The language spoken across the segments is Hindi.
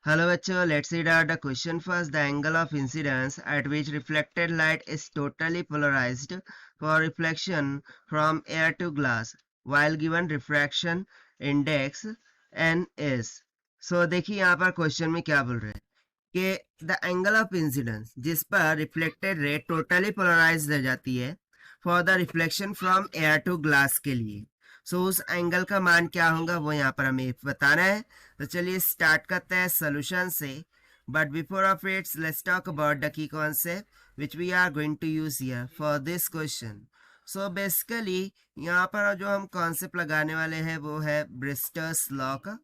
Hello bachcho, let's read out the question first. The angle of incidence at which reflected light is totally polarized for reflection from air to glass while given refraction index n is. So देखिए यहाँ पर क्वेश्चन में क्या बोल रहे हैं कि द एंगल ऑफ इंसिडेंस जिस पर रिफ्लेक्टेड रे टोटली पोलराइज रह जाती है for the reflection from air to glass के लिए। उस एंगल का मान क्या होगा वो यहाँ पर हमें बताना है। तो चलिए स्टार्ट करते हैं सोल्यूशन से। But before of its let's talk about the key concept which we are going to use here for this question. So basically यहाँ पर जो हम कॉन्सेप्ट लगाने वाले हैं वो है ब्रिस्टर्स लॉ का।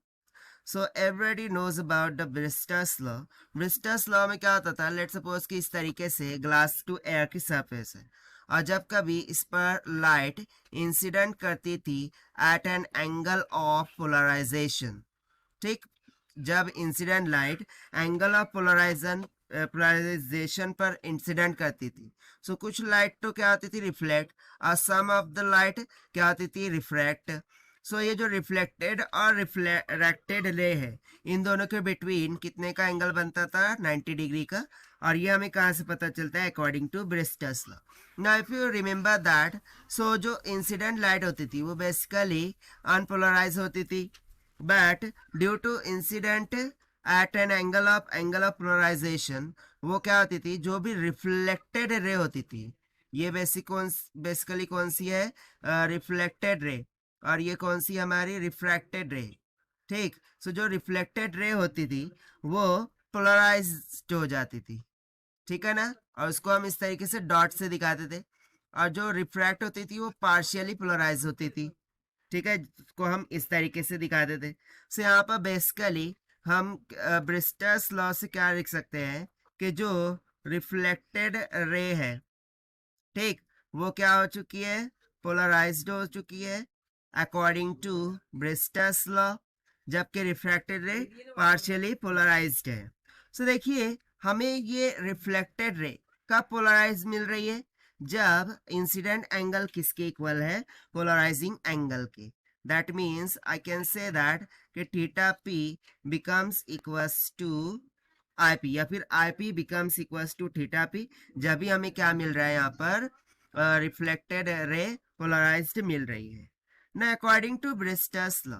So everybody knows about the Brewster's law. Brewster's law में क्या होता था, लेट सपोज कि इस तरीके से ग्लास टू एयर की सरफेस है और जब कभी इस पर लाइट इंसिडेंट करती थी at an angle of polarisation, ठीक, जब incident light angle of polarisation पर इंसिडेंट करती थी, सो कुछ लाइट तो क्या होती थी रिफ्लेक्ट और सम ऑफ द लाइट क्या होती थी रिफ्रैक्ट। सो ये जो रिफ्लेक्टेड और रिफ्रैक्टेड रे है इन दोनों के बिटवीन कितने का एंगल बनता था 90 डिग्री का। और ये हमें कहाँ से पता चलता है according to Brewster's law. Now if you remember that, so जो इंसिडेंट लाइट होती थी वो बेसिकली अनपोलराइज होती थी, but due to incident at an angle of polarization वो क्या होती थी, जो भी रिफ्लेक्टेड रे होती थी, ये बेसिकली कौन सी है रिफ्लेक्टेड रे, और ये कौन सी हमारी रिफ्रैक्टेड रे, ठीक। सो जो रिफ्लेक्टेड रे होती थी वो पोलराइज्ड हो जाती थी, ठीक है ना, और उसको हम इस तरीके से डॉट से दिखाते थे। और जो रिफ्रैक्ट होती थी वो पार्शियली पोलराइज होती थी, ठीक है, को हम इस तरीके से दिखाते थे। सो यहाँ पर बेसिकली हम ब्रिस्टर्स लॉ से क्या लिख सकते हैं कि जो रिफ्लेक्टेड रे है, ठीक, वो क्या हो चुकी है, पोलराइज्ड हो चुकी है अकॉर्डिंग टू ब्रिस्टर्स लॉ, जबकि रिफ्रैक्टेड रे पार्शियली पोलराइज्ड है। सो देखिए हमें ये रिफ्लेक्टेड रे कब पोलराइज मिल रही है, जब इंसिडेंट एंगल किसके इक्वल है, पोलराइजिंग एंगल के। That means I can say that कि theta P becomes equals to I P, या फिर I P becomes equals to theta P, जब भी हमें क्या मिल रहा है यहाँ पर रिफ्लेक्टेड रे पोलराइज्ड मिल रही है ना। अकॉर्डिंग टू ब्रिस्टर्स लॉ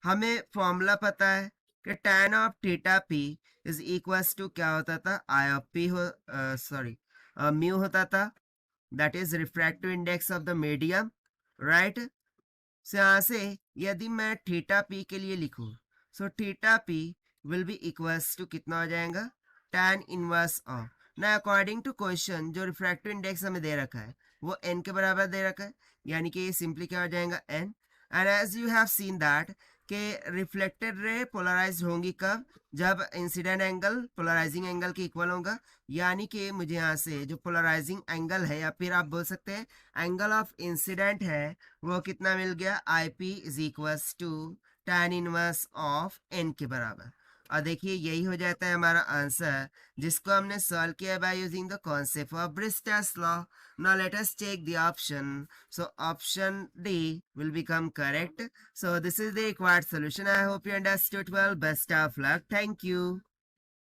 हमें फॉर्मूला पता है कि tan of theta P is equals to क्या होता था, आई ऑफ पी हो सॉरी म्यू होता था, that is refractive index of the medium, right. So यहाँ से यदि मैं थीटा पी के लिए लिखूं, so theta P will be equals to कितना हो जाएगा, tan इनवर्स ऑफ ना। अकॉर्डिंग टू क्वेश्चन जो रिफ्रैक्टिव इंडेक्स हमें दे रखा है वो n के बराबर दे रखा है, यानी कि ये सिंपली क्या हो जाएगा n। And as you have seen that कि रिफ्लेक्टेड रे पोलराइज होंगी कब, जब इंसिडेंट एंगल पोलराइजिंग एंगल के इक्वल होगा, यानी कि मुझे यहाँ से जो पोलराइजिंग एंगल है या फिर आप बोल सकते हैं एंगल ऑफ इंसिडेंट है वो कितना मिल गया, I P is equals to tan inverse of n के बराबर। और देखिए यही हो जाता है हमारा आंसर, जिसको हमने सॉल्व किया by using the concept of Brewster's law. Now let us check the option. So option D will become correct. So this is the required solution. I hope you understood well. Best of luck. Thank you.